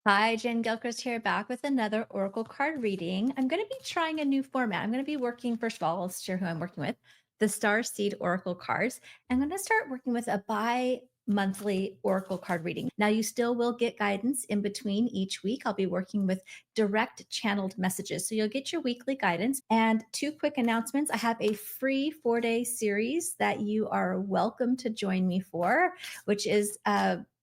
Hi, Jen Gilchrist here, back with another Oracle card reading. I'm going to be trying a new format. I'm going to be working, first of all, I'll share who I'm working with, the Starseed Oracle cards. I'm going to start working with a bi-monthly Oracle card reading. Now, you still will get guidance in between each week. I'll be working with direct channeled messages. So you'll get your weekly guidance. And two quick announcements. I have a free 4-day series that you are welcome to join me for, which is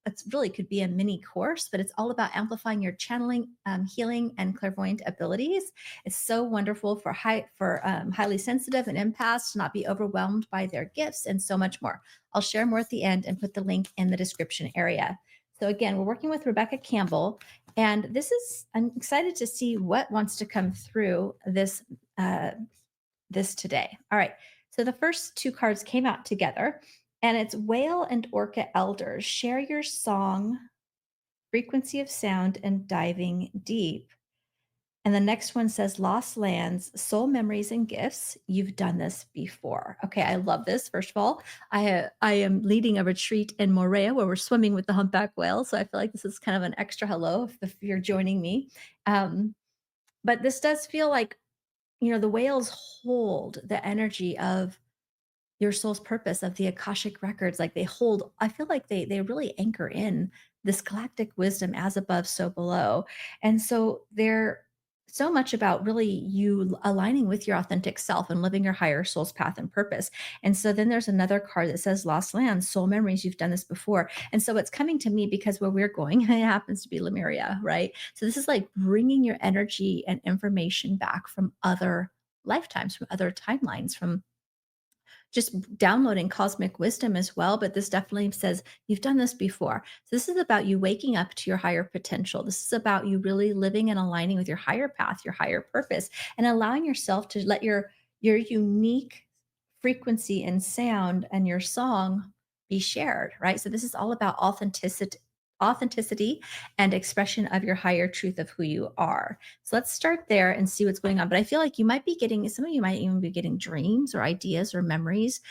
it's really could be a mini course, but it's all about amplifying your channeling, healing, and clairvoyant abilities. It's so wonderful for highly sensitive and empaths to not be overwhelmed by their gifts, and so much more. I'll share more at the end and put the link in the description area. So again, we're working with Rebecca Campbell, and I'm excited to see what wants to come through uh, this today. All right. So the first two cards came out together, and it's Whale and Orca Elders. Share your song, frequency of sound, and diving deep. And the next one says Lost Lands, Soul Memories and Gifts. You've done this before. Okay, I love this. First of all, I am leading a retreat in Morea where we're swimming with the humpback whale. So I feel like this is kind of an extra hello if you're joining me. But this does feel like, the whales hold the energy of your soul's purpose, of the Akashic records. Like, they hold, I feel like they really anchor in this galactic wisdom, as above so below. And so they're so much about really you aligning with your authentic self and living your higher soul's path and purpose. And so then there's another card that says Lost Lands, Soul Memories. You've done this before. And so it's coming to me because where we're going, it happens to be Lemuria, right? So this is like bringing your energy and information back from other lifetimes, from other timelines, from just downloading cosmic wisdom as well. But this definitely says you've done this before. So this is about you waking up to your higher potential. This is about you really living and aligning with your higher path, your higher purpose, and allowing yourself to let your unique frequency and sound and your song be shared, right? So this is all about authenticity and expression of your higher truth of who you are. So let's start there and see what's going on. But I feel like you might be getting, some of you might even be getting dreams or ideas or memories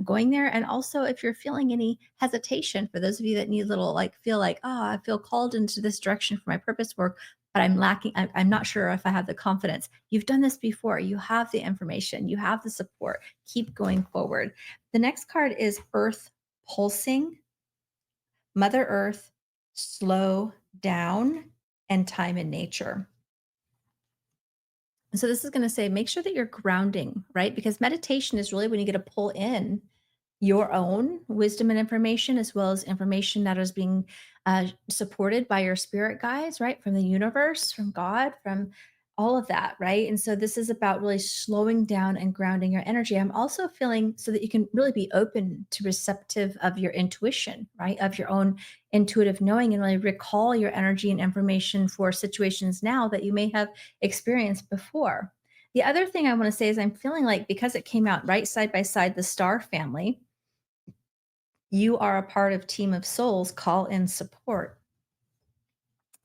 going there. And also, if you're feeling any hesitation, for those of you that need a little, like, feel like, oh, I feel called into this direction for my purpose work, but I'm lacking, I'm not sure if I have the confidence. You've done this before. You have the information, you have the support. Keep going forward. The next card is Earth Pulsing, Mother Earth, Slow Down, and Time in Nature. So this is going to say, make sure that you're grounding, right? Because meditation is really when you get to pull in your own wisdom and information, as well as information that is being supported by your spirit guides, right? From the universe, from God, from all of that, right? And so this is about really slowing down and grounding your energy. I'm also feeling so that you can really be open to receptive of your intuition, right? Of your own intuitive knowing, and really recall your energy and information for situations now that you may have experienced before. The other thing I want to say is I'm feeling like, because it came out right side by side, the star family, you are a part of Team of Souls, call in support.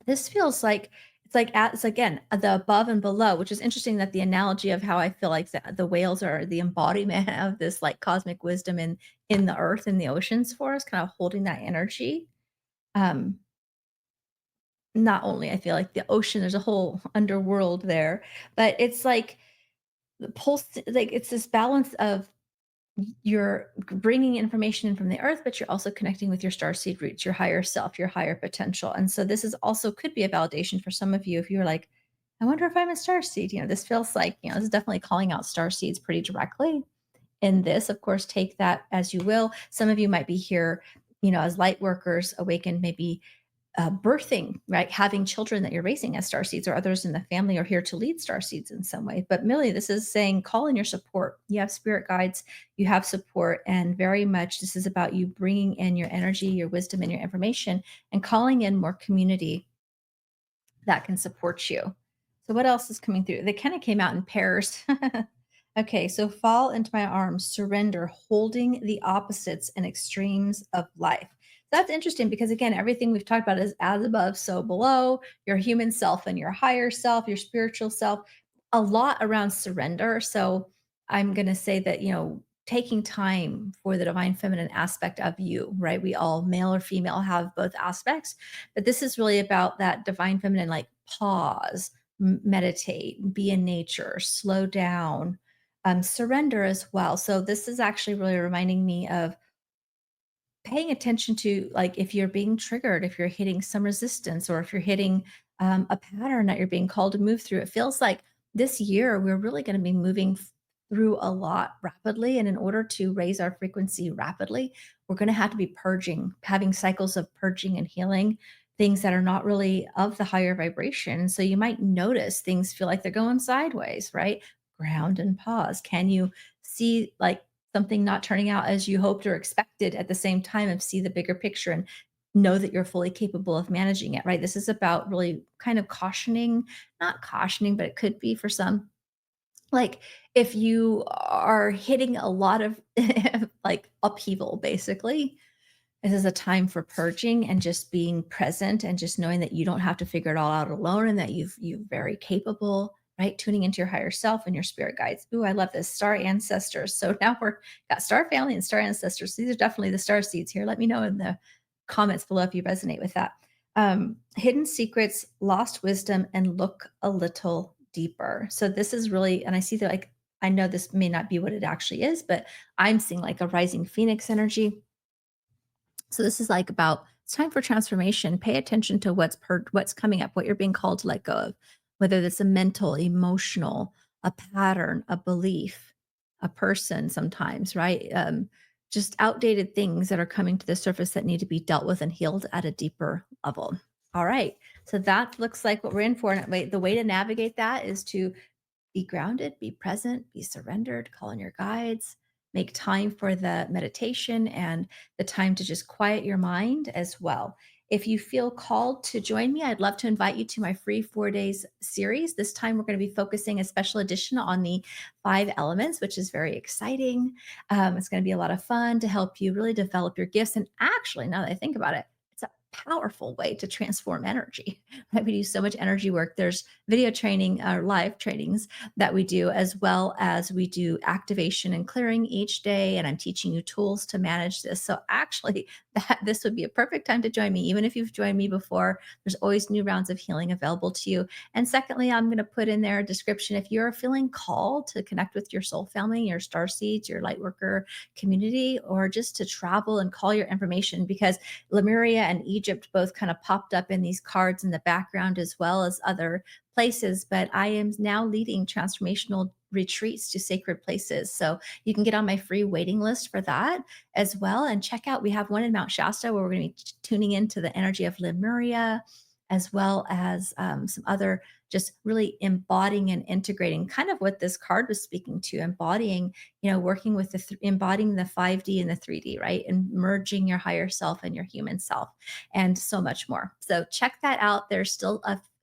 This feels like it's again the above and below, which is interesting, that the analogy of how I feel like the whales are the embodiment of this like cosmic wisdom in the earth and the oceans for us, kind of holding that energy. Um, Not only I feel like the ocean, there's a whole underworld there, but it's like the pulse, like it's this balance of you're bringing information in from the earth, but you're also connecting with your starseed roots, your higher self, your higher potential. And so this is also could be a validation for some of you if you're like, I wonder if I'm a starseed. This feels like, this is definitely calling out starseeds pretty directly in this. Of course, take that as you will. Some of you might be here, as light workers, awakened, maybe birthing, right? Having children that you're raising as star seeds, or others in the family are here to lead star seeds in some way. But Millie, this is saying call in your support. You have spirit guides, you have support, and very much this is about you bringing in your energy, your wisdom, and your information, and calling in more community that can support you. So what else is coming through? They kind of came out in pairs. Okay, so fall into my arms, surrender, holding the opposites and extremes of life. That's interesting because, again, everything we've talked about is as above, so below, your human self and your higher self, your spiritual self, a lot around surrender. So I'm going to say that, taking time for the divine feminine aspect of you, right? We all, male or female, have both aspects, but this is really about that divine feminine, like pause, meditate, be in nature, slow down, surrender as well. So this is actually really reminding me of paying attention to, like, if you're being triggered, if you're hitting some resistance, or if you're hitting a pattern that you're being called to move through. It feels like this year we're really going to be moving through a lot rapidly. And in order to raise our frequency rapidly, we're going to have to be purging, having cycles of purging and healing things that are not really of the higher vibration. So you might notice things feel like they're going sideways, right? Ground and pause. Can you see, like, something not turning out as you hoped or expected at the same time, and see the bigger picture and know that you're fully capable of managing it, right? This is about really kind of cautioning, not cautioning, but it could be for some, like, if you are hitting a lot of like upheaval, basically, this is a time for purging and just being present, and just knowing that you don't have to figure it all out alone, and that you're very capable, right? Tuning into your higher self and your spirit guides. Ooh, I love this. Star ancestors. So now we're got star family and star ancestors. These are definitely the star seeds here. Let me know in the comments below if you resonate with that. Hidden secrets, lost wisdom, and look a little deeper. So this is really, and I see that, like, I know this may not be what it actually is, but I'm seeing like a rising phoenix energy. So this is like about, it's time for transformation. Pay attention to what's coming up, what you're being called to let go of, whether that's a mental, emotional, a pattern, a belief, a person sometimes, right? Just outdated things that are coming to the surface that need to be dealt with and healed at a deeper level. All right. So that looks like what we're in for. And the way to navigate that is to be grounded, be present, be surrendered, call on your guides, make time for the meditation and the time to just quiet your mind as well. If you feel called to join me, I'd love to invite you to my free 4 days series. This time, we're going to be focusing a special edition on the 5 elements, which is very exciting. It's going to be a lot of fun to help you really develop your gifts. And actually, now that I think about it, it's a powerful way to transform energy. Right? We do so much energy work. There's video training, live trainings that we do, as well as we do activation and clearing each day. And I'm teaching you tools to manage this. So actually, that this would be a perfect time to join me. Even if you've joined me before, there's always new rounds of healing available to you. And secondly, I'm going to put in there a description if you're feeling called to connect with your soul family, your star seeds, your light worker community, or just to travel and call your information, because Lemuria and Egypt both kind of popped up in these cards in the background, as well as other places. But I am now leading transformational retreats to sacred places. So you can get on my free waiting list for that as well. And check out, we have one in Mount Shasta where we're going to be tuning into the energy of Lemuria, as well as some other, just really embodying and integrating kind of what this card was speaking to, embodying, working with embodying the 5D and the 3D, right? And merging your higher self and your human self, and so much more. So check that out. There's still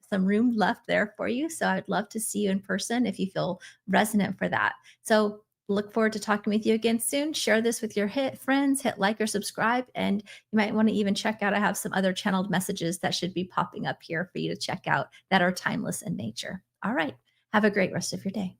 some room left there for you. So I'd love to see you in person if you feel resonant for that. So look forward to talking with you again soon. Share this with your friends, hit like or subscribe, and you might want to even check out, I have some other channeled messages that should be popping up here for you to check out that are timeless in nature. All right. Have a great rest of your day.